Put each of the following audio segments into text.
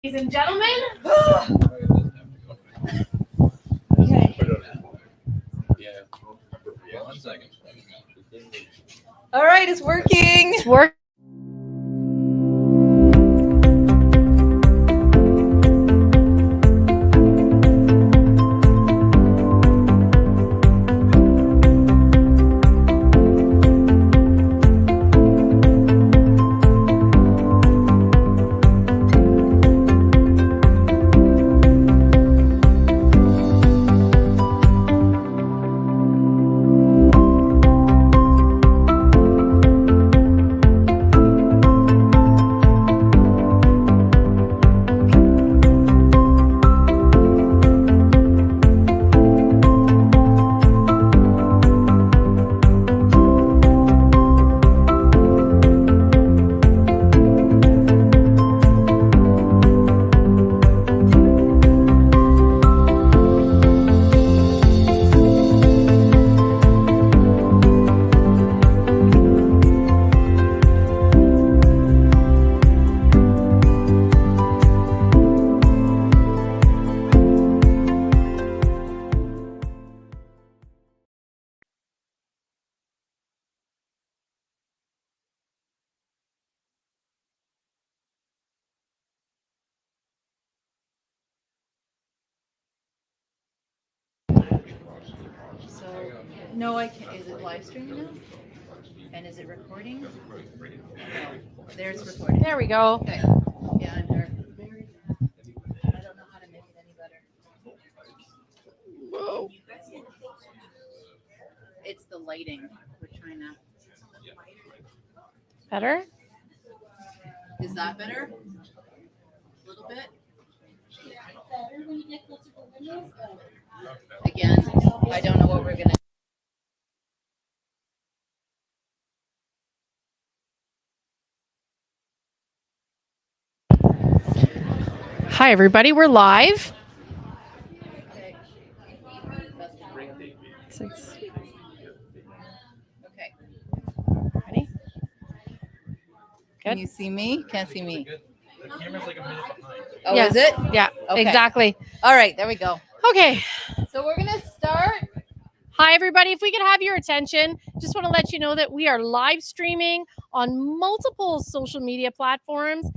Ladies and gentlemen. Okay. Yeah. 1 second. All right, it's working. It's working. So, no, I can't. Is it live streaming now? And is it recording? No. There's recording. There we go. Okay. Yeah, I'm there. I don't know how to make it any better. Whoa. It's the lighting. We're trying to. Better? Is that better? A little bit? Again, I don't know what we're going to. Hi, everybody. We're live. Okay. Okay. Ready? Can Good. you see me? Can't see me. The camera's like a minute behind. Oh, Yeah. is it? Yeah, Okay. exactly. All right, there we go. Okay. So we're going to start. Hi, everybody. If we could have your attention, just want to let you know that we are live streaming on multiple social media platforms.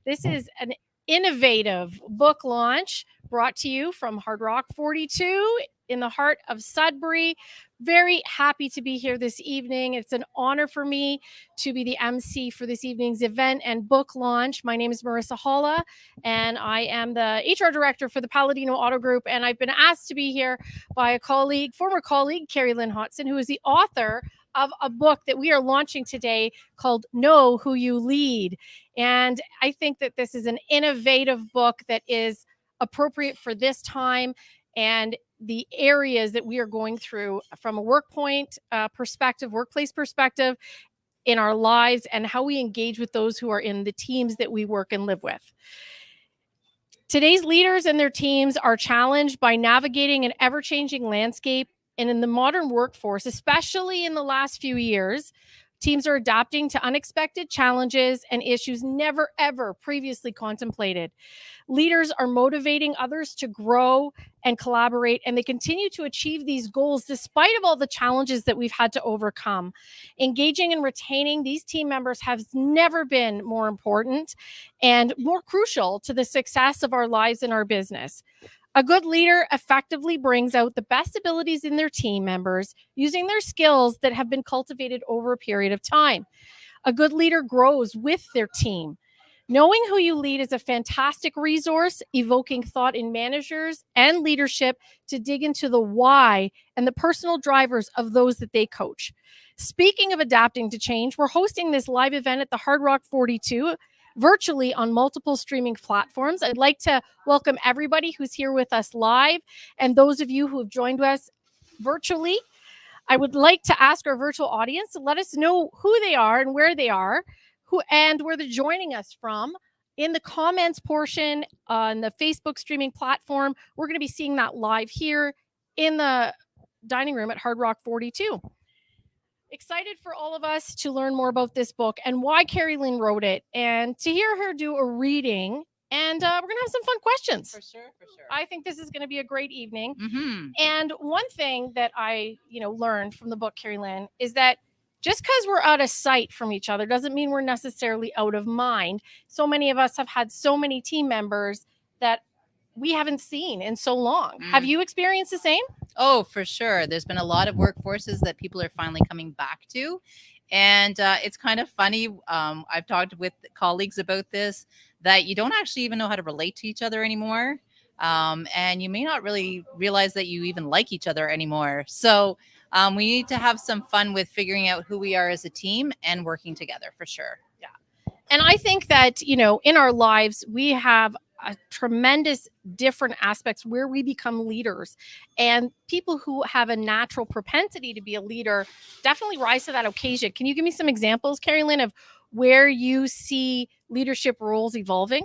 This is an innovative book launch brought to you from Hard Rock 42 in the heart of Sudbury. Very happy to be here this evening. It's an honor for me to be the MC for this evening's event and book launch. My name is Marissa Holla, and I am the HR director for the Palladino Auto Group. And I've been asked to be here by a colleague, former colleague, Carrie-Lynn Hotson, who is the author of a book that we are launching today called Know Who You Lead. And I think that this is an innovative book that is appropriate for this time and the areas that we are going through from a workplace perspective in our lives and how we engage with those who are in the teams that we work and live with. Today's leaders and their teams are challenged by navigating an ever-changing landscape. And in the modern workforce, especially in the last few years, teams are adapting to unexpected challenges and issues never, ever previously contemplated. Leaders are motivating others to grow and collaborate, and they continue to achieve these goals despite of all the challenges that we've had to overcome. Engaging and retaining these team members has never been more important and more crucial to the success of our lives and our business. A good leader effectively brings out the best abilities in their team members using their skills that have been cultivated over a period of time. A good leader grows with their team. Knowing Who You Lead is a fantastic resource, evoking thought in managers and leadership to dig into the why and the personal drivers of those that they coach. Speaking of adapting to change, we're hosting this live event at the Hard Rock 42 virtually on multiple streaming platforms. I'd like to welcome everybody who's here with us live and those of you who have joined us virtually. I would like to ask our virtual audience to let us know who they are and where they are, where they're joining us from. In the comments portion on the Facebook streaming platform, we're going to be seeing that live here in the dining room at Hard Rock 42. Excited for all of us to learn more about this book and why Carrie-Lynn wrote it, and to hear her do a reading. And we're going to have some fun questions. For sure. I think this is going to be a great evening. Mm-hmm. And one thing that I, learned from the book, Carrie-Lynn, is that just because we're out of sight from each other doesn't mean we're necessarily out of mind. So many of us have had so many team members that we haven't seen in so long. Have you experienced the same? Oh, for sure. There's been a lot of workforces that people are finally coming back to. And it's kind of funny. I've talked with colleagues about this, that you don't actually even know how to relate to each other anymore. And you may not really realize that you even like each other anymore. So we need to have some fun with figuring out who we are as a team and working together, for sure. Yeah. And I think that, in our lives, we have a tremendous different aspects where we become leaders, and people who have a natural propensity to be a leader definitely rise to that occasion. Can you give me some examples, Carrie-Lynn, of where you see leadership roles evolving?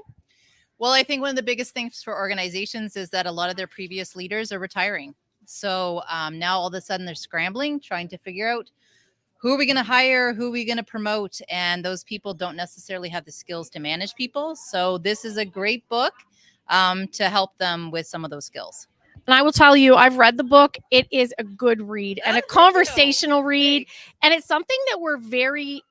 Well, I think one of the biggest things for organizations is that a lot of their previous leaders are retiring. So now all of a sudden they're scrambling, trying to figure out who are we going to hire, who are we going to promote, and those people don't necessarily have the skills to manage people. So this is a great book to help them with some of those skills. And I will tell you, I've read the book. It is a good read and a conversational read. And it's something that we're very,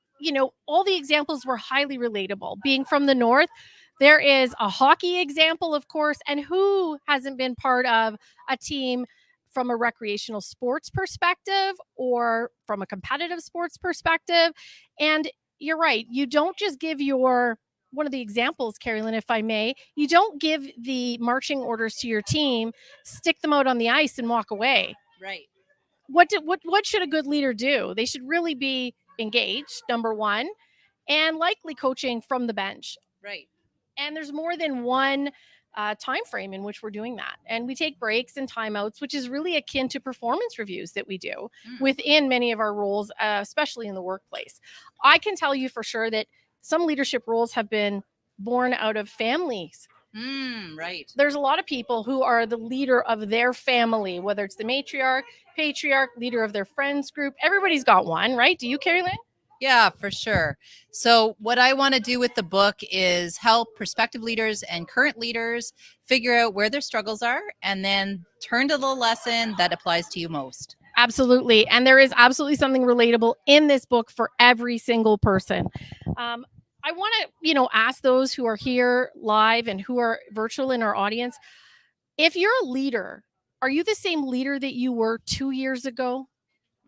all the examples were highly relatable. Being from the North, there is a hockey example, of course, and who hasn't been part of a team from a recreational sports perspective or from a competitive sports perspective. And you're right. You don't just give one of the examples, Carrie-Lynn, if I may, you don't give the marching orders to your team, stick them out on the ice and walk away. Right. What should a good leader do? They should really be engaged, number one, and likely coaching from the bench. Right. And there's more than one time frame in which we're doing that. And we take breaks and timeouts, which is really akin to performance reviews that we do within many of our roles, especially in the workplace. I can tell you for sure that some leadership roles have been born out of families. Right. There's a lot of people who are the leader of their family, whether it's the matriarch, patriarch, leader of their friends group. Everybody's got one, right? Do you, Carrie-Lynn? Yeah, for sure. So what I want to do with the book is help prospective leaders and current leaders figure out where their struggles are and then turn to the lesson that applies to you most. Absolutely. And there is absolutely something relatable in this book for every single person. I want to, ask those who are here live and who are virtual in our audience, if you're a leader, are you the same leader that you were 2 years ago?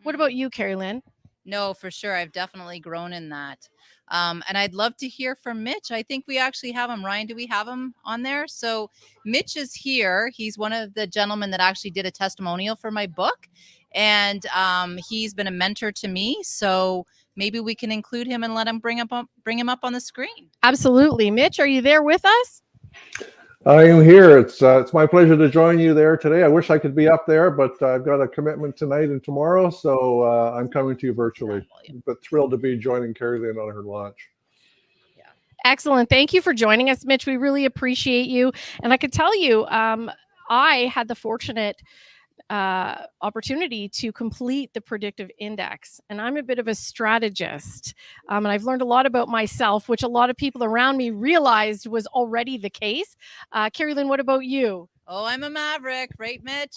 What about you, Carrie-Lynn? No, for sure. I've definitely grown in that. And I'd love to hear from Mitch. I think we actually have him. Ryan, do we have him on there? So Mitch is here. He's one of the gentlemen that actually did a testimonial for my book. And he's been a mentor to me. So maybe we can include him and let him bring him up on the screen. Absolutely. Mitch, are you there with us? I am here. It's my pleasure to join you there today. I wish I could be up there, but I've got a commitment tonight and tomorrow, so I'm coming to you virtually. But thrilled to be joining Carrie-Lynn on her launch. Yeah. Excellent. Thank you for joining us, Mitch. We really appreciate you. And I could tell you, I had the fortunate opportunity to complete the predictive index, and I'm a bit of a strategist, and I've learned a lot about myself, which a lot of people around me realized was already the case. Carrie-Lynn, what about you? Oh, I'm a maverick, right, Mitch?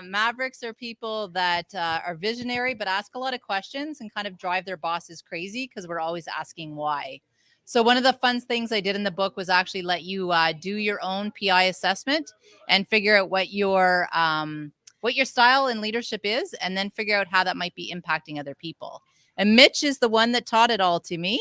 Mavericks are people that are visionary but ask a lot of questions and kind of drive their bosses crazy because we're always asking why. So one of the fun things I did in the book was actually let you do your own PI assessment and figure out what your style in leadership is, and then figure out how that might be impacting other people. And Mitch is the one that taught it all to me.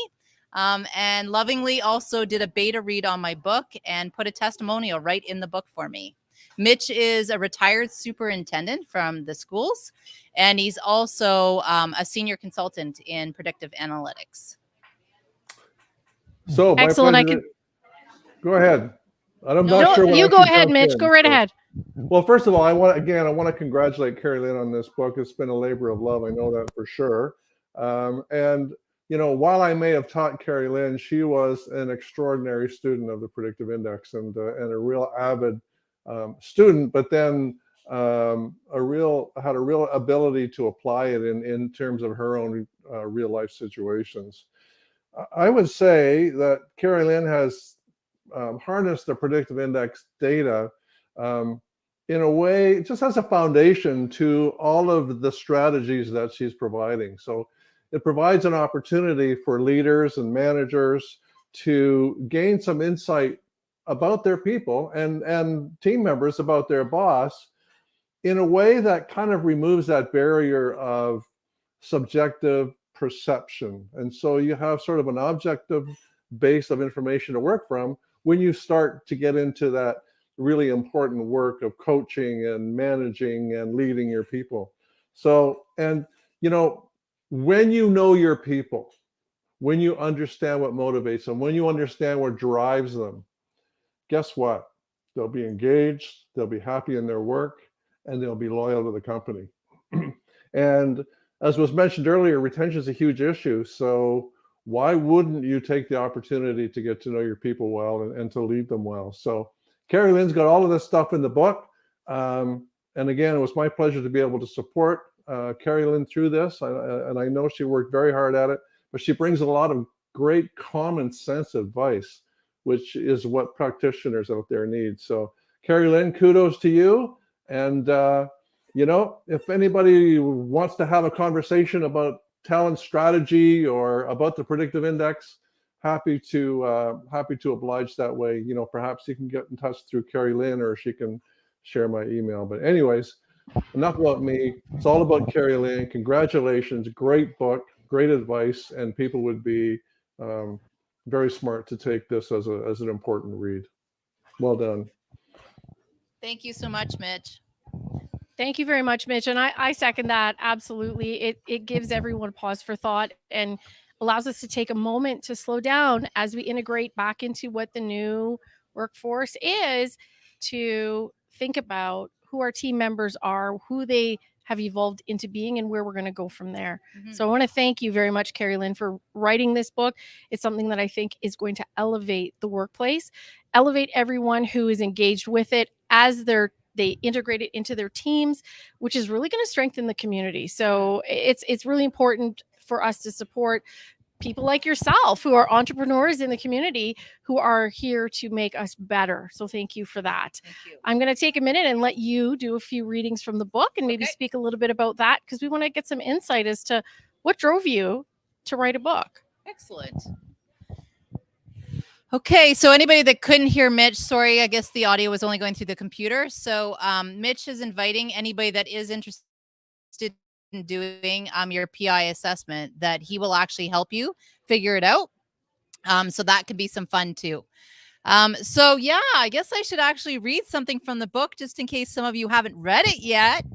and lovingly also did a beta read on my book and put a testimonial right in the book for me. Mitch is a retired superintendent from the schools, and he's also a senior consultant in predictive analytics. So my Excellent. I pleasure. can. Go ahead. I'm No, not sure when You I go should ahead, jump Mitch. in, Go right so- ahead. Well, first of all, I want to congratulate Carrie-Lynn on this book. It's been a labor of love. I know that for sure. And while I may have taught Carrie-Lynn, she was an extraordinary student of the predictive index and a real avid student. But then had a real ability to apply it in terms of her own real life situations. I would say that Carrie-Lynn has harnessed the predictive index data in a way, just as a foundation to all of the strategies that she's providing. So it provides an opportunity for leaders and managers to gain some insight about their people and team members about their boss in a way that kind of removes that barrier of subjective perception. And so you have sort of an objective base of information to work from when you start to get into that really important work of coaching and managing and leading your people. So, and when you know your people, when you understand what motivates them, when you understand what drives them, guess what? They'll be engaged, they'll be happy in their work, and they'll be loyal to the company. And as was mentioned earlier, retention is a huge issue. So why wouldn't you take the opportunity to get to know your people well and to lead them well? So Carrie-Lynn's got all of this stuff in the book. And again, it was my pleasure to be able to support Carrie-Lynn through this. And I know she worked very hard at it, but she brings a lot of great common sense advice, which is what practitioners out there need. So Carrie-Lynn, kudos to you. And if anybody wants to have a conversation about talent strategy or about the predictive index, happy to oblige that way. Perhaps you can get in touch through Carrie-Lynn, or she can share my email. But anyways, enough about me. It's all about Carrie-Lynn. Congratulations, great book, great advice, and people would be very smart to take this as an important read. Well done. Thank you so much, Mitch. Thank you very much, Mitch. And I second that. Absolutely. It gives everyone a pause for thought and allows us to take a moment to slow down as we integrate back into what the new workforce is, to think about who our team members are, who they have evolved into being, and where we're going to go from there. Mhm. So I want to thank you very much, Carrie-Lynn, for writing this book. It's something that I think is going to elevate the workplace, elevate everyone who is engaged with it as they integrate it into their teams, which is really going to strengthen the community. So it's really important for us to support people like yourself who are entrepreneurs in the community who are here to make us better. So thank you for that. Thank you. I'm going to take a minute and let you do a few readings from the book and maybe Okay. speak a little bit about that, because we want to get some insight as to what drove you to write a book. Excellent. Okay, so anybody that couldn't hear Mitch, sorry, I guess the audio was only going through the computer. So Mitch is inviting anybody that is interested in doing your PI assessment, that he will actually help you figure it out. So that could be some fun too. So yeah, I guess I should actually read something from the book just in case some of you haven't read it yet.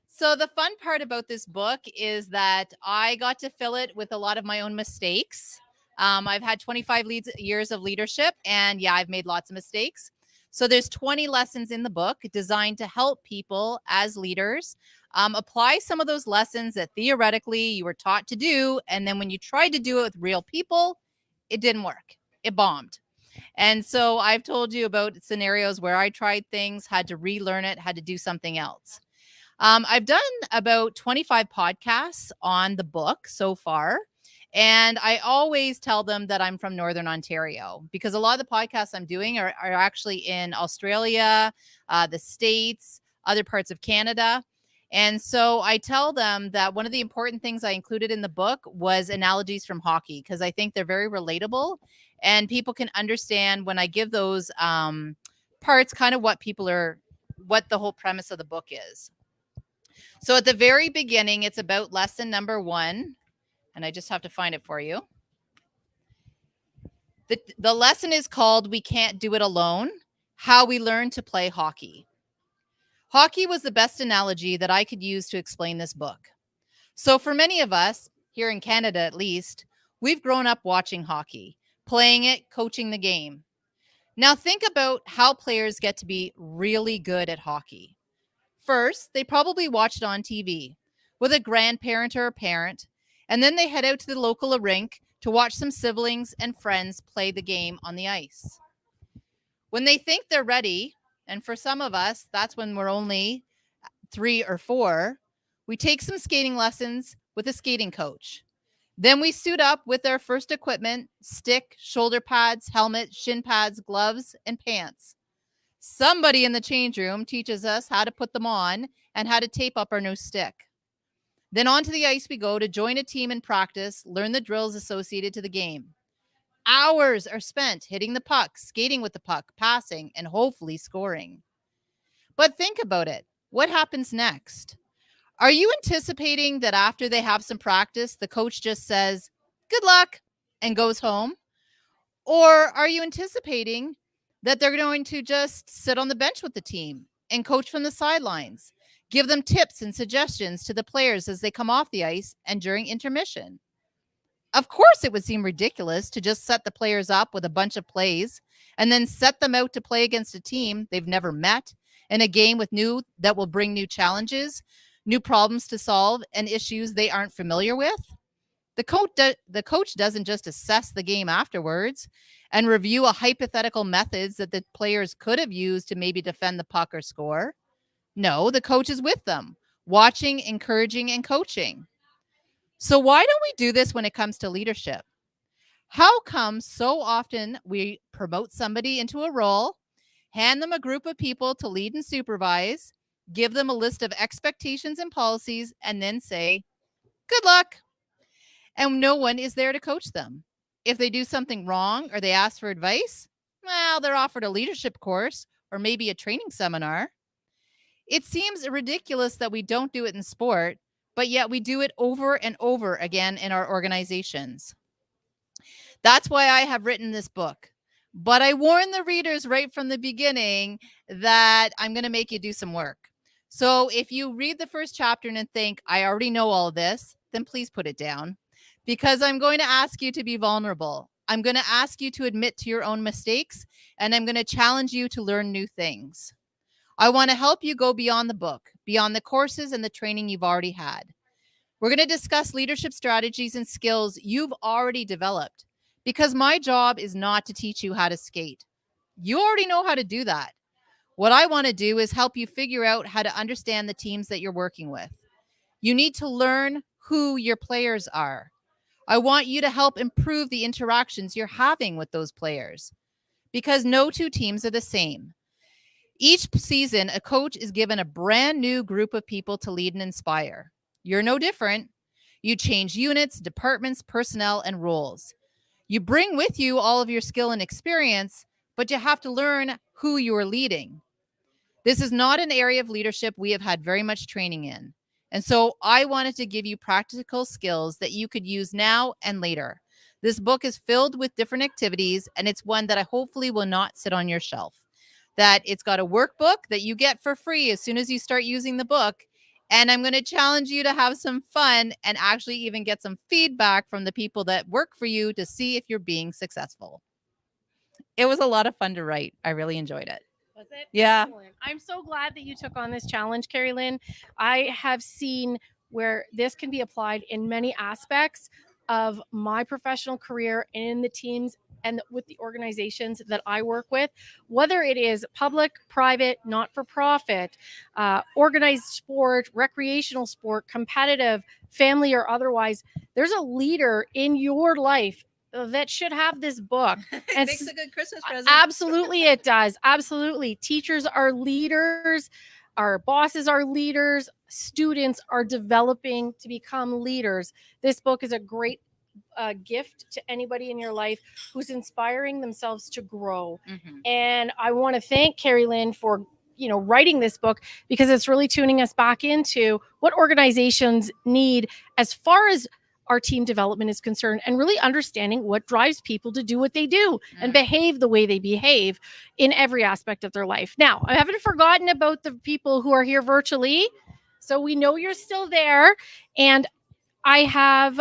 So the fun part about this book is that I got to fill it with a lot of my own mistakes. I've had 25 years of leadership, and yeah, I've made lots of mistakes. So there's 20 lessons in the book designed to help people as leaders apply some of those lessons that theoretically you were taught to do. And then when you tried to do it with real people, it didn't work. It bombed. And so I've told you about scenarios where I tried things, had to relearn it, had to do something else. I've done about 25 podcasts on the book so far. And I always tell them that I'm from Northern Ontario, because a lot of the podcasts I'm doing are actually in Australia, the States, other parts of Canada. And so I tell them that one of the important things I included in the book was analogies from hockey, because I think they're very relatable and people can understand when I give those parts, kind of what the whole premise of the book is. So at the very beginning, it's about lesson number 1. And I just have to find it for you. The lesson is called We Can't Do It Alone, How We Learn to Play Hockey. Hockey was the best analogy that I could use to explain this book. So for many of us, here in Canada at least, we've grown up watching hockey, playing it, coaching the game. Now think about how players get to be really good at hockey. First, they probably watch it on TV with a grandparent or a parent, and then they head out to the local rink to watch some siblings and friends play the game on the ice. When they think they're ready, and for some of us, that's when we're only 3 or 4, we take some skating lessons with a skating coach. Then we suit up with our first equipment, stick, shoulder pads, helmet, shin pads, gloves, and pants. Somebody in the change room teaches us how to put them on and how to tape up our new stick. Then onto the ice we go to join a team in practice, learn the drills associated to the game. Hours are spent hitting the puck, skating with the puck, passing, and hopefully scoring. But think about it. What happens next? Are you anticipating that after they have some practice, the coach just says, "Good luck," and goes home? Or are you anticipating that they're going to just sit on the bench with the team and coach from the sidelines, give them tips and suggestions to the players as they come off the ice and during intermission? Of course, it would seem ridiculous to just set the players up with a bunch of plays and then set them out to play against a team they've never met in a game that will bring new challenges, new problems to solve, and issues they aren't familiar with. The coach doesn't just assess the game afterwards and review a hypothetical methods that the players could have used to maybe defend the puck or score. No, the coach is with them, watching, encouraging, and coaching. So why don't we do this when it comes to leadership? How come so often we promote somebody into a role, hand them a group of people to lead and supervise, give them a list of expectations and policies, and then say, "Good luck," and no one is there to coach them? If they do something wrong or they ask for advice, well, they're offered a leadership course or maybe a training seminar. It seems ridiculous that we don't do it in sport, but yet we do it over and over again in our organizations. That's why I have written this book. But I warn the readers right from the beginning that I'm going to make you do some work. So if you read the first chapter and think, "I already know all of this," then please put it down, because I'm going to ask you to be vulnerable. I'm going to ask you to admit to your own mistakes, and I'm going to challenge you to learn new things. I want to help you go beyond the book, beyond the courses and the training you've already had. We're going to discuss leadership strategies and skills you've already developed, because my job is not to teach you how to skate. You already know how to do that. What I want to do is help you figure out how to understand the teams that you're working with. You need to learn who your players are. I want you to help improve the interactions you're having with those players, because no two teams are the same. Each season, a coach is given a brand new group of people to lead and inspire. You're no different. You change units, departments, personnel, and roles. You bring with you all of your skill and experience, but you have to learn who you are leading. This is not an area of leadership we have had very much training in. And so I wanted to give you practical skills that you could use now and later. This book is filled with different activities, and it's one that I hopefully will not sit on your shelf. That it's got a workbook that you get for free as soon as you start using the book. And I'm going to challenge you to have some fun and actually even get some feedback from the people that work for you to see if you're being successful. It was a lot of fun to write. I really enjoyed it. Was it? Yeah. Excellent. I'm so glad that you took on this challenge, Carrie-Lynn. I have seen where this can be applied in many aspects of my professional career in the teams and with the organizations that I work with, whether it is public, private, not-for-profit, organized sport, recreational sport, competitive, family, or otherwise. There's a leader in your life that should have this book. It makes a good Christmas present. Absolutely, it does. Absolutely. Teachers are leaders. Our bosses are leaders. Students are developing to become leaders. This book is a great gift to anybody in your life who's inspiring themselves to grow. Mm-hmm. And I want to thank Carrie-Lynn for writing this book, because it's really tuning us back into what organizations need as far as our team development is concerned, and really understanding what drives people to do what they do and behave the way they behave in every aspect of their life. Now, I haven't forgotten about the people who are here virtually. So we know you're still there. And I have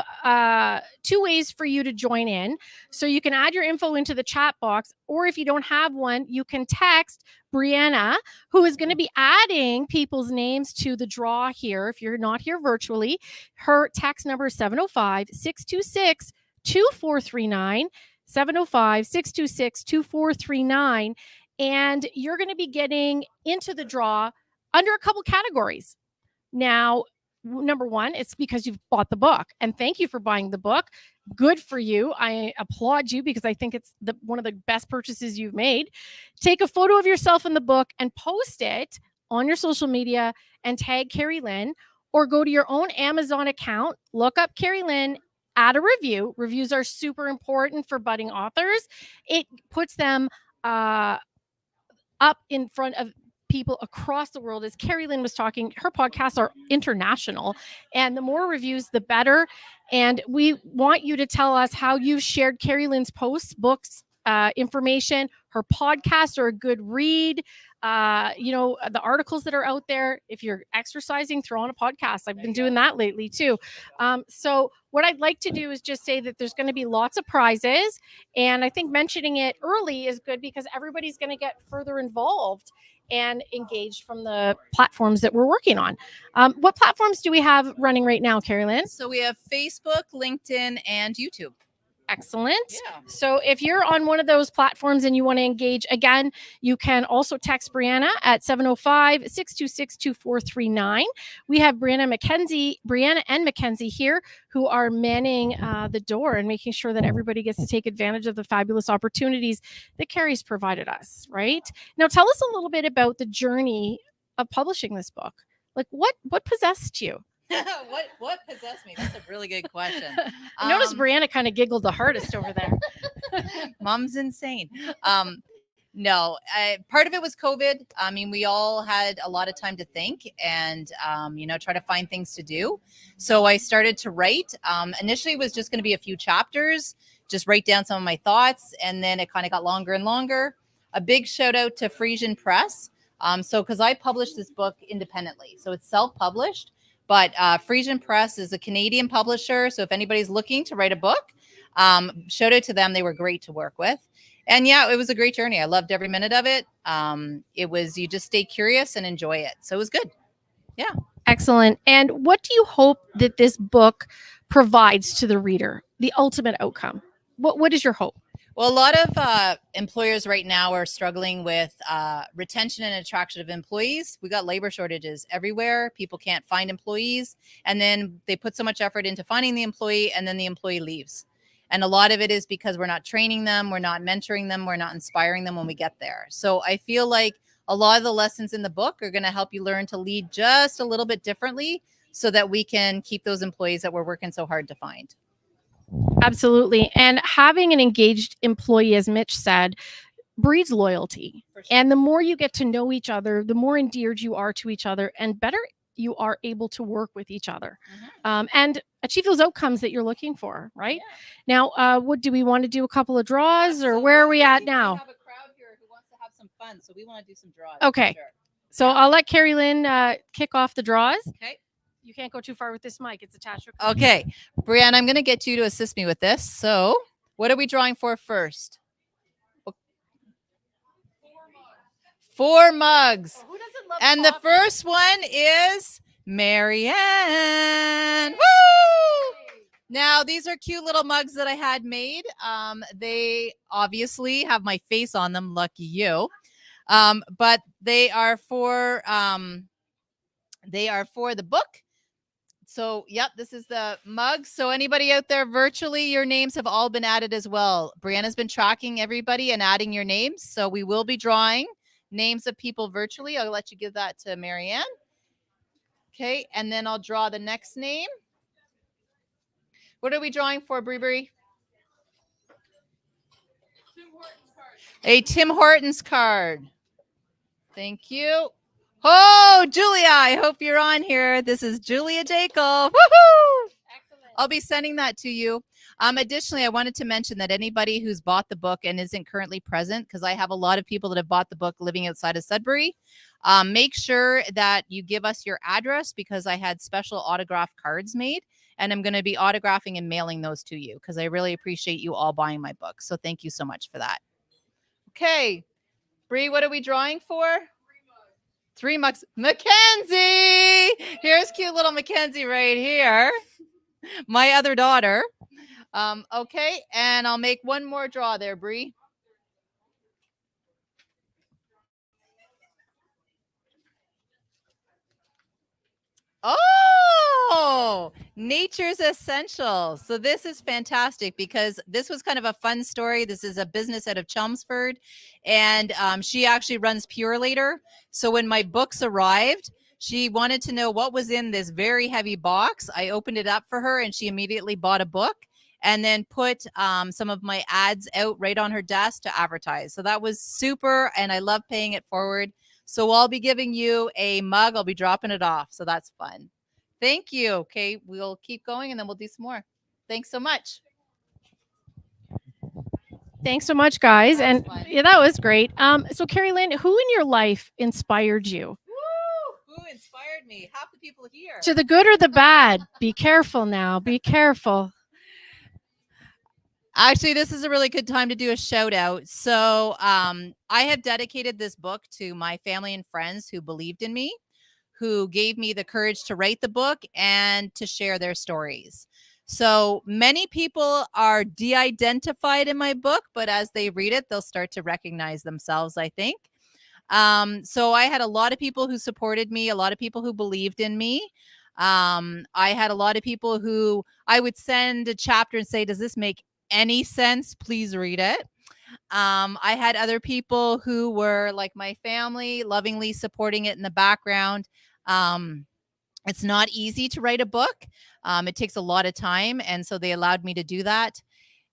2 ways for you to join in. So you can add your info into the chat box, or if you don't have one, you can text Brianna, who is going to be adding people's names to the draw here. If you're not here virtually, her text number is 705-626-2439, 705-626-2439. And you're going to be getting into the draw under a couple categories. Now, number one, it's because you've bought the book, and thank you for buying the book. Good for you. I applaud you because I think it's one of the best purchases you've made. Take a photo of yourself in the book and post it on your social media and tag Carrie-Lynn, or go to your own Amazon account, look up Carrie-Lynn, add a review. Reviews are super important for budding authors. It puts them up in front of people across the world. As Carrie-Lynn was talking, her podcasts are international, and the more reviews, the better. And we want you to tell us how you've shared Carrie-Lynn's posts, books, information. Her podcasts are a good read. The articles that are out there. If you're exercising, throw on a podcast. I've been doing that lately too. So what I'd like to do is just say that there's going to be lots of prizes. And I think mentioning it early is good because everybody's going to get further involved and engaged from the platforms that we're working on. What platforms do we have running right now, Carrie-Lynn? So we have Facebook, LinkedIn, and YouTube. Excellent. Yeah. So if you're on one of those platforms and you want to engage, again, you can also text Brianna at 705-626-2439. We have Brianna and Mackenzie here who are manning the door and making sure that everybody gets to take advantage of the fabulous opportunities that Carrie's provided us, right? Now, tell us a little bit about the journey of publishing this book. Like what possessed you? What possessed me? That's a really good question. I noticed Brianna kind of giggled the hardest over there. Mom's insane. No, part of it was COVID. I mean, we all had a lot of time to think and, try to find things to do. So I started to write. Initially, it was just going to be a few chapters, just write down some of my thoughts. And then it kind of got longer and longer. A big shout out to Frisian Press. Because I published this book independently. So it's self-published. But Frisian Press is a Canadian publisher. So if anybody's looking to write a book, shout out to them. They were great to work with. And yeah, it was a great journey. I loved every minute of it. You just stay curious and enjoy it. So it was good. Yeah. Excellent. And what do you hope that this book provides to the reader? The ultimate outcome. What is your hope? Well, a lot of employers right now are struggling with retention and attraction of employees. We got labor shortages everywhere. People can't find employees. And then they put so much effort into finding the employee, and then the employee leaves. And a lot of it is because we're not training them, we're not mentoring them, we're not inspiring them when we get there. So I feel like a lot of the lessons in the book are going to help you learn to lead just a little bit differently so that we can keep those employees that we're working so hard to find. Absolutely. And having an engaged employee, as Mitch said, breeds loyalty. For sure. And the more you get to know each other, the more endeared you are to each other, and better you are able to work with each other and achieve those outcomes that you're looking for, right? Yeah. Now, what do we want to do? A couple of draws, or where are we at now? We have a crowd here who wants to have some fun, so we want to do some draws. Okay. Sure. So I'll let Carrie-Lynn kick off the draws. Okay. You can't go too far with this mic. It's attached. Okay. Brianna, I'm going to get you to assist me with this. So what are we drawing for first? 4 mugs. Who doesn't love and coffee? The first one is Marianne. Woo! Now, these are cute little mugs that I had made. They obviously have my face on them. Lucky you. But they are for the book. So, yep, this is the mug. So anybody out there virtually, your names have all been added as well. Brianna's been tracking everybody and adding your names. So we will be drawing names of people virtually. I'll let you give that to Marianne. Okay, and then I'll draw the next name. What are we drawing for, Brie? A Tim Hortons card. Thank you. Oh, Julia, I hope you're on here. This is Julia Jacob. Woohoo! I'll be sending that to you. Additionally, I wanted to mention that anybody who's bought the book and isn't currently present, because I have a lot of people that have bought the book living outside of Sudbury, make sure that you give us your address, because I had special autograph cards made, and I'm going to be autographing and mailing those to you, because I really appreciate you all buying my book. So thank you so much for that. Okay, Bree, what are we drawing for? 3 mugs. Mackenzie! Here's cute little Mackenzie right here. My other daughter. Okay, and I'll make one more draw there, Bree. Oh, Nature's Essentials. So this is fantastic, because this was kind of a fun story. This is a business out of Chelmsford, and she actually runs Purelator. So when my books arrived, she wanted to know what was in this very heavy box. I opened it up for her, and she immediately bought a book and then put some of my ads out right on her desk to advertise. So that was super, and I love paying it forward. So I'll be giving you a mug. I'll be dropping it off. So that's fun. Thank you. Okay, we'll keep going, and then we'll do some more. Thanks so much. Thanks so much, guys. That was And fun. yeah, that was great. So Carrie-Lynn, who in your life inspired you? Woo! Who inspired me? Half the people here. To the good or the bad? Be careful now. Be careful. Actually, this is a really good time to do a shout out. So I have dedicated this book to my family and friends who believed in me, who gave me the courage to write the book and to share their stories. So many people are de-identified in my book, but as they read it, they'll start to recognize themselves, I think. So I had a lot of people who supported me, a lot of people who believed in me. I had a lot of people who I would send a chapter and say, does this make any sense? Please read it. I had other people who were like my family, lovingly supporting it in the background. It's not easy to write a book. It takes a lot of time. And so they allowed me to do that.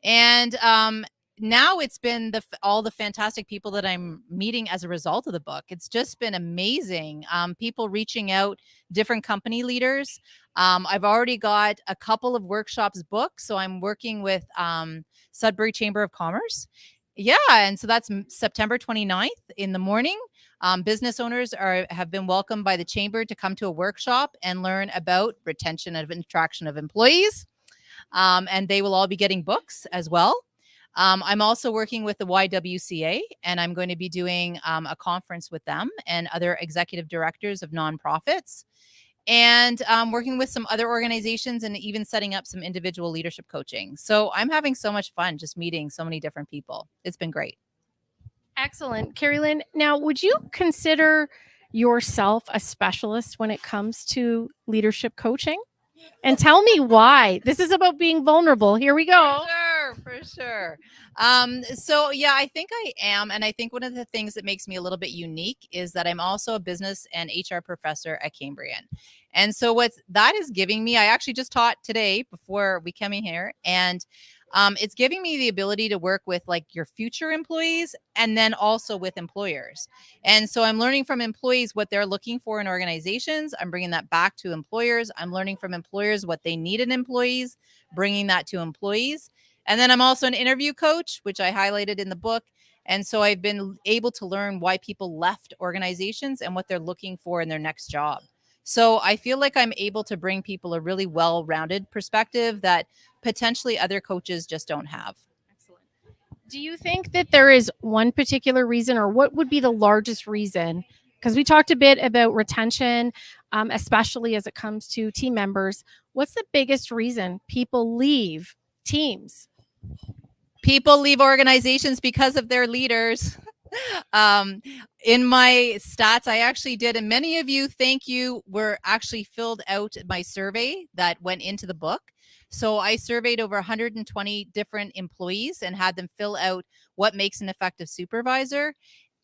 And now it's been all the fantastic people that I'm meeting as a result of the book. It's just been amazing. People reaching out, different company leaders. I've already got a couple of workshops booked. So I'm working with Sudbury Chamber of Commerce. Yeah, and so that's September 29th in the morning. Business owners have been welcomed by the chamber to come to a workshop and learn about retention and attraction of employees. And they will all be getting books as well. I'm also working with the YWCA, and I'm going to be doing a conference with them and other executive directors of nonprofits, and working with some other organizations, and even setting up some individual leadership coaching. So I'm having so much fun just meeting so many different people. It's been great. Excellent. Carrie-Lynn, now would you consider yourself a specialist when it comes to leadership coaching? And tell me why. This is about being vulnerable. Here we go. For sure. So yeah, I think I am. And I think one of the things that makes me a little bit unique is that I'm also a business and HR professor at Cambrian. And so what that is giving me, I actually just taught today before we came in here, and it's giving me the ability to work with like your future employees and then also with employers. And so I'm learning from employees what they're looking for in organizations. I'm bringing that back to employers. I'm learning from employers what they need in employees, bringing that to employees. And then I'm also an interview coach, which I highlighted in the book. And so I've been able to learn why people left organizations and what they're looking for in their next job. So I feel like I'm able to bring people a really well-rounded perspective that potentially other coaches just don't have. Excellent. Do you think that there is one particular reason, or what would be the largest reason? Because we talked a bit about retention, especially as it comes to team members. What's the biggest reason people leave teams? People leave organizations because of their leaders. In my stats, I actually did, and many of you, thank you, were actually filled out my survey that went into the book. So I surveyed over 120 different employees and had them fill out what makes an effective supervisor.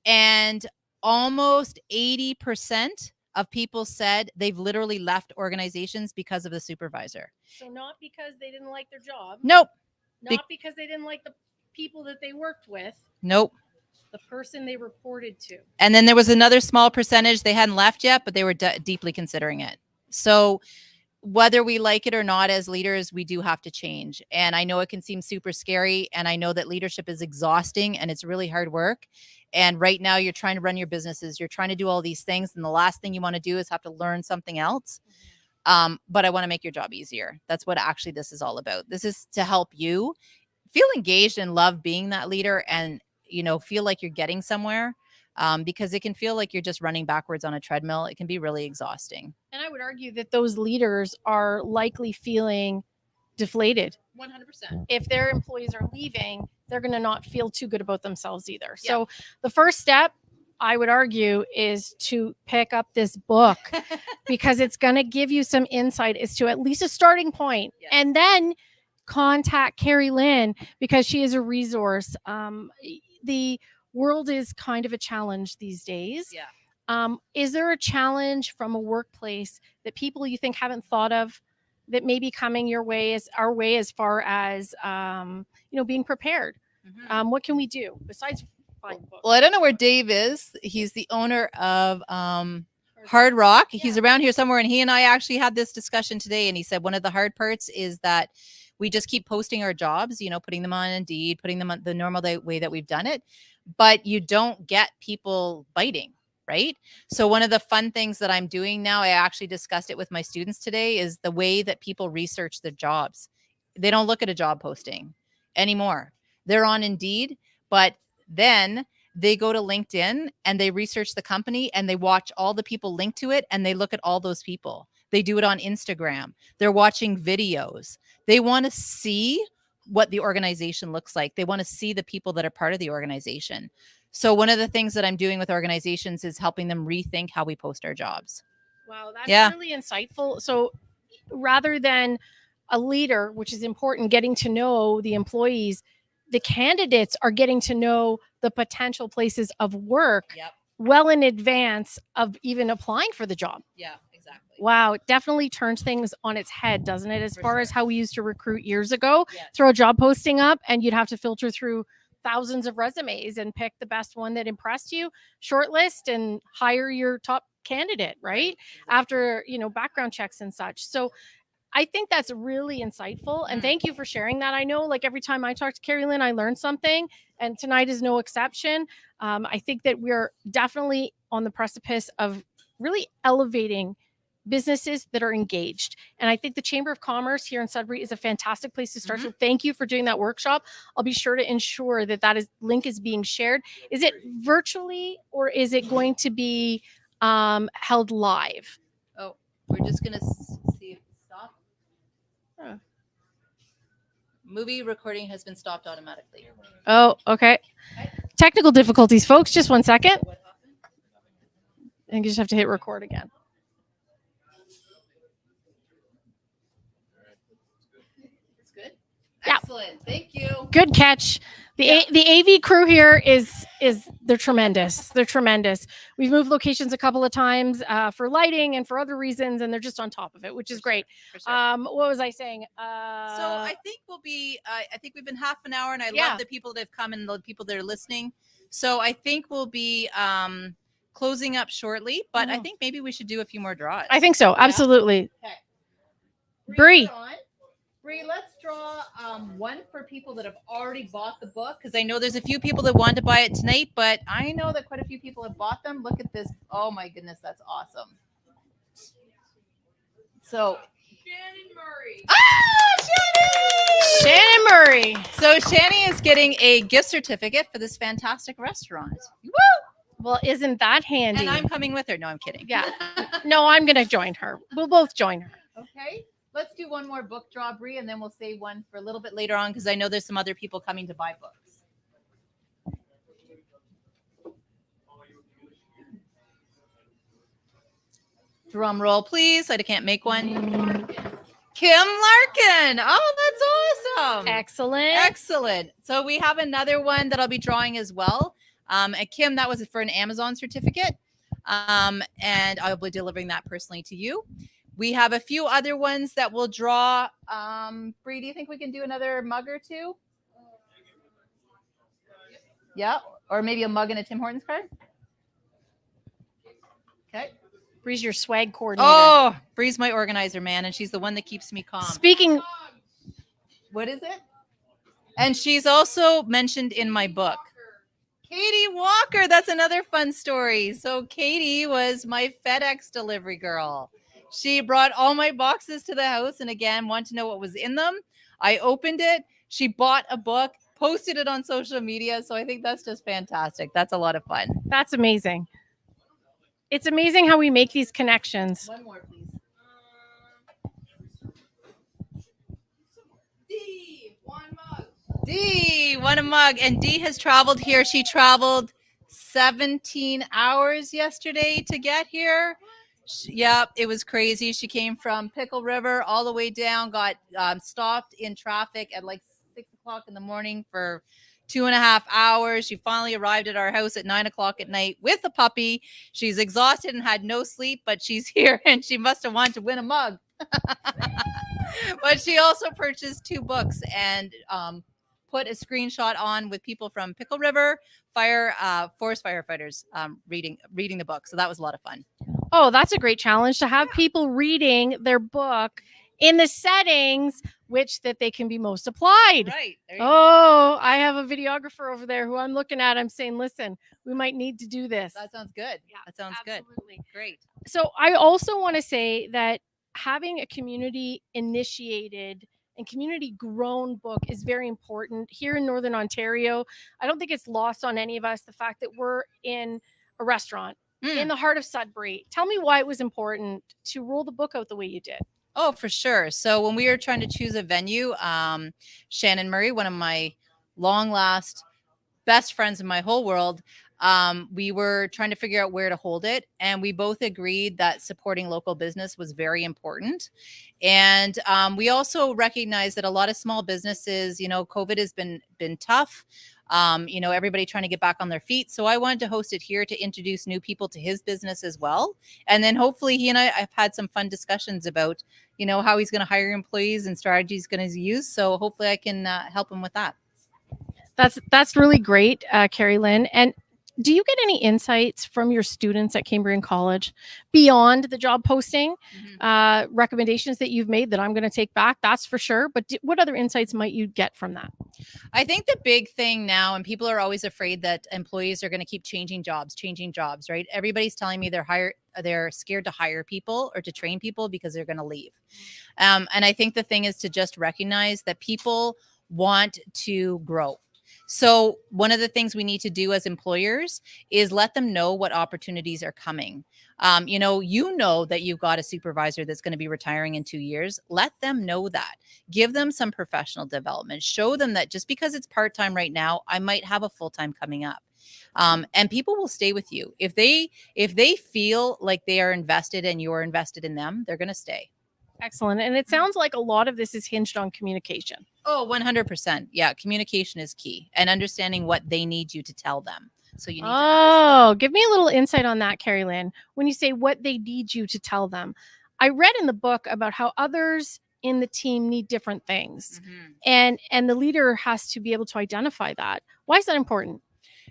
And almost 80% of people said they've literally left organizations because of the supervisor. So not because they didn't like their job. Nope. Not because they didn't like the people that they worked with. Nope. The person they reported to. And then there was another small percentage, they hadn't left yet, but they were deeply considering it. So whether we like it or not, as leaders, we do have to change. And I know it can seem super scary. And I know that leadership is exhausting and it's really hard work. And right now you're trying to run your businesses. You're trying to do all these things. And the last thing you want to do is have to learn something else. But I want to make your job easier. That's what actually this is all about. This is to help you feel engaged and love being that leader and, feel like you're getting somewhere. Because it can feel like you're just running backwards on a treadmill. It can be really exhausting. And I would argue that those leaders are likely feeling deflated. 100%. If their employees are leaving, they're going to not feel too good about themselves either. Yeah. So the first step, I would argue, is to pick up this book because it's going to give you some insight as to at least a starting point. Yes. And then contact Carrie-Lynn because she is a resource. The world is kind of a challenge these days. Yeah. Is there a challenge from a workplace that people you think haven't thought of that may be coming your way as far as being prepared? Mm-hmm. What can we do besides buying books? Well, I don't know where Dave is. He's the owner of Hard Rock. Yeah. He's around here somewhere, and he and I actually had this discussion today. And he said one of the hard parts is that we just keep posting our jobs, putting them on Indeed, putting them on the normal way that we've done it, but you don't get people biting. Right. So one of the fun things that I'm doing now, I actually discussed it with my students today, is the way that people research their jobs. They don't look at a job posting anymore. They're on Indeed, but then they go to LinkedIn and they research the company and they watch all the people linked to it and they look at all those people. They do it on Instagram. They're watching videos. They want to see what the organization looks like. They want to see the people that are part of the organization. So one of the things that I'm doing with organizations is helping them rethink how we post our jobs. Wow, that's really insightful. So rather than a leader, which is important, getting to know the employees, the candidates are getting to know the potential places of work well in advance of even applying for the job. Yeah, exactly. Wow, it definitely turns things on its head, doesn't it? As far as how we used to recruit years ago, throw a job posting up and you'd have to filter through thousands of resumes and pick the best one that impressed you, shortlist and hire your top candidate, right? After, background checks and such. So I think that's really insightful. And thank you for sharing that. I know like every time I talk to Carrie-Lynn, I learn something, and tonight is no exception. I think that we're definitely on the precipice of really elevating businesses that are engaged. And I think the Chamber of Commerce here in Sudbury is a fantastic place to start. Mm-hmm. So thank you for doing that workshop. I'll be sure to ensure that link is being shared. Is it virtually or is it going to be held live? Oh, we're just going to see if it stops. Huh. Movie recording has been stopped automatically. Oh, okay. Technical difficulties, folks. Just 1 second. I think you just have to hit record again. Excellent. Thank you. Good catch. The AV crew here they're tremendous. They're tremendous. We've moved locations a couple of times for lighting and for other reasons, and they're just on top of it, which is great. Sure. What was I saying? So I think I think we've been half an hour, and I love the people that have come and the people that are listening. So I think we'll be closing up shortly, but I think maybe we should do a few more draws. I think so. Absolutely. Okay. Bree. Bree, let's draw one for people that have already bought the book, because I know there's a few people that want to buy it tonight, but I know that quite a few people have bought them. Look at this. Oh my goodness, that's awesome. So Shannon Murray. Ah, Shannon! Shannon Murray. So Shannon is getting a gift certificate for this fantastic restaurant. Woo! Well, isn't that handy? And I'm coming with her. No, I'm kidding. Yeah. No, I'm going to join her. We'll both join her. Okay. Let's do one more book draw, Bree, and then we'll save one for a little bit later on, because I know there's some other people coming to buy books. Drum roll, please. I can't make one. Kim Larkin. Oh, that's awesome. Excellent. Excellent. So we have another one that I'll be drawing as well. And Kim, that was for an Amazon certificate. And I'll be delivering that personally to you. We have a few other ones that we'll draw. Bree, do you think we can do another mug or two? Yeah, or maybe a mug and a Tim Hortons card. Okay. Bree's your swag coordinator. Oh, Bree's my organizer, man, and she's the one that keeps me calm. Speaking, What is it? And she's also mentioned in my book. Katie Walker, that's another fun story. So Katie was my FedEx delivery girl. She brought all my boxes to the house and again, wanted to know what was in them. I opened it. She bought a book, posted it on social media. So I think that's just fantastic. That's a lot of fun. that's amazing. It's amazing how we make these connections. One more, please. D, one mug. D, want a mug. And D has traveled here. She traveled 17 hours yesterday to get here. Yeah, it was crazy. She came from Pickle River all the way down, got stopped in traffic at like 6 o'clock in the morning for 2.5 hours. She finally arrived at our house at 9 o'clock at night with a puppy. She's exhausted and had no sleep, but she's here and she must have wanted to win a mug. But she also purchased 2 books and put a screenshot on with people from Pickle River, forest firefighters reading the book. So that was a lot of fun. Oh, that's a great challenge to have people reading their book in the settings which that they can be most applied. Right. There you go. Oh, I have a videographer over there who I'm looking at. I'm saying, listen, we might need to do this. That sounds good. Yeah, That sounds absolutely. good. Great. So I also want to say that having a community initiated and community grown book is very important here in Northern Ontario. I don't think it's lost on any of us the fact that we're in a restaurant in the heart of Sudbury. Tell me why it was important to roll the book out the way you did. Oh, for sure. So when we were trying to choose a venue, Shannon Murray, one of my long last best friends in my whole world, we were trying to figure out where to hold it. And we both agreed that supporting local business was very important. And we also recognized that a lot of small businesses, COVID has been tough. Everybody trying to get back on their feet. So I wanted to host it here to introduce new people to his business as well. And then hopefully he and I've had some fun discussions about, how he's going to hire employees and strategies he's going to use. So hopefully I can help him with that. That's really great, Carrie-Lynn. And do you get any insights from your students at Cambrian College beyond the job posting, recommendations that you've made that I'm going to take back? That's for sure. But what other insights might you get from that? I think the big thing now, and people are always afraid that employees are going to keep changing jobs, right? Everybody's telling me they're scared to hire people or to train people because they're going to leave. And I think the thing is to just recognize that people want to grow. So one of the things we need to do as employers is let them know what opportunities are coming. That you've got a supervisor that's going to be retiring in 2 years. Let them know that. Give them some professional development. Show them that just because it's part-time right now, I might have a full-time coming up. And people will stay with you. If they feel like they are invested and you're invested in them, they're going to stay. Excellent. And it sounds like a lot of this is hinged on communication. Oh, 100%. Yeah. Communication is key and understanding what they need you to tell them. So you need to give me a little insight on that, Carrie-Lynn. When you say what they need you to tell them, I read in the book about how others in the team need different things. And the leader has to be able to identify that. Why is that important?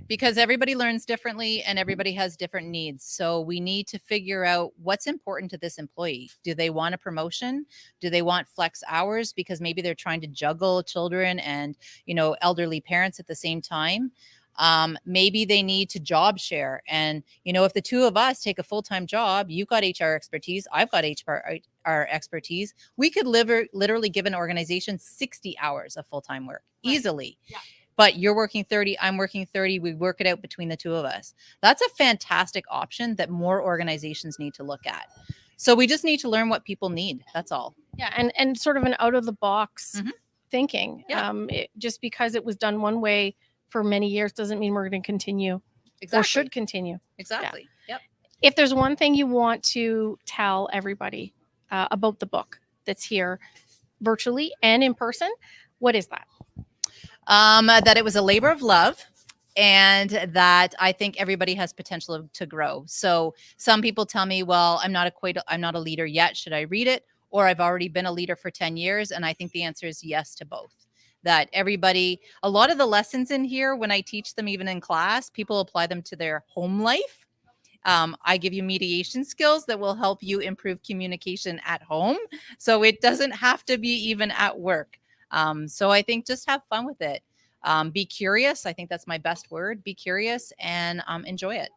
Because everybody learns differently and everybody has different needs. So we need to figure out what's important to this employee. Do they want a promotion? Do they want flex hours? Because maybe they're trying to juggle children and, elderly parents at the same time. Maybe they need to job share. And, if the two of us take a full-time job, you've got HR expertise, I've got HR expertise. We could literally give an organization 60 hours of full-time work easily. Yeah. But you're working 30, I'm working 30. We work it out between the two of us. That's a fantastic option that more organizations need to look at. So we just need to learn what people need. That's all. Yeah. And sort of an out of the box thinking. Yeah. Just because it was done one way for many years doesn't mean we're going to continue or should continue. Exactly. Yeah. Yep. If there's one thing you want to tell everybody about the book that's here virtually and in person, what is that? That it was a labor of love and that I think everybody has potential to grow. So some people tell me, well, I'm not a leader yet. Should I read it? Or I've already been a leader for 10 years. And I think the answer is yes to both. That a lot of the lessons in here, when I teach them, even in class, people apply them to their home life. I give you mediation skills that will help you improve communication at home. So it doesn't have to be even at work. So I think just have fun with it. Be curious. I think that's my best word. Be curious and enjoy it.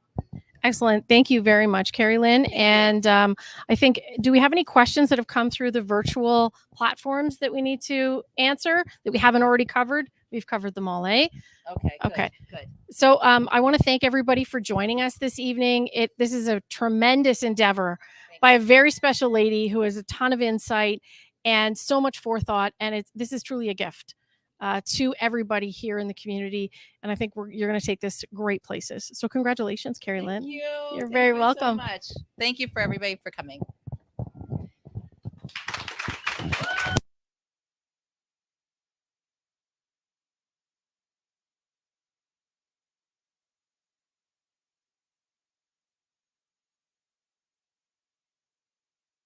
Excellent. Thank you very much, Carrie-Lynn. And I think, do we have any questions that have come through the virtual platforms that we need to answer that we haven't already covered? We've covered them all, eh? Okay. Good, Okay. Good. So I want to thank everybody for joining us this evening. This is a tremendous endeavor by a very special lady who has a ton of insight and so much forethought. And this is truly a gift to everybody here in the community. And I think you're going to take this great places. So congratulations, Carrie-Lynn. Thank you. You're Thank very you welcome. So much. Thank you for everybody for coming.